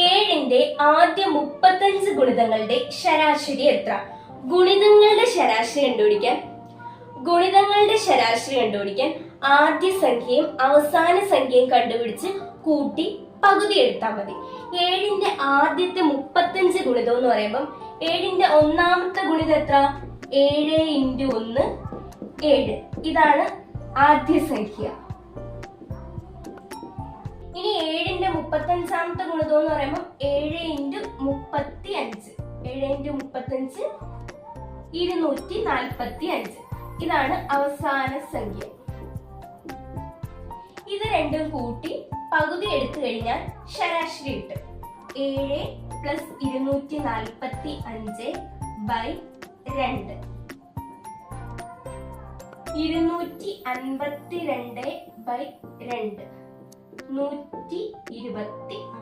7ന്റെ ആദ്യ 35 ഗുണിതങ്ങളുടെ ശരാശരി എത്ര? ഗുണിതങ്ങളുടെ ശരാശരി കണ്ടുപിടിക്കാൻ ആദ്യ സംഖ്യയും അവസാന സംഖ്യയും കണ്ടുപിടിച്ച് കൂട്ടി പകുതി എടുത്താൽ മതി. 7ന്റെ ആദ്യത്തെ 35 ഗുണിതം എന്ന് പറയുമ്പം 7ന്റെ ഒന്നാമത്തെ ഗുണിതം എത്ര? 7 × 1 7. ഇതാണ് ആദ്യ സംഖ്യ. ഇനി 7ന്റെ 35ാമത്തെ ഗുണിതം എന്ന് പറയുമ്പോൾ 7 × 35. 7 × 35 245. ഇതാണ് അവസാന സംഖ്യ. ഇത് രണ്ടും കൂട്ടി പകുതി എടുത്തു കഴിഞ്ഞാൽ ശരാശരി കിട്ടും. 7 + 245/2 252/2 125.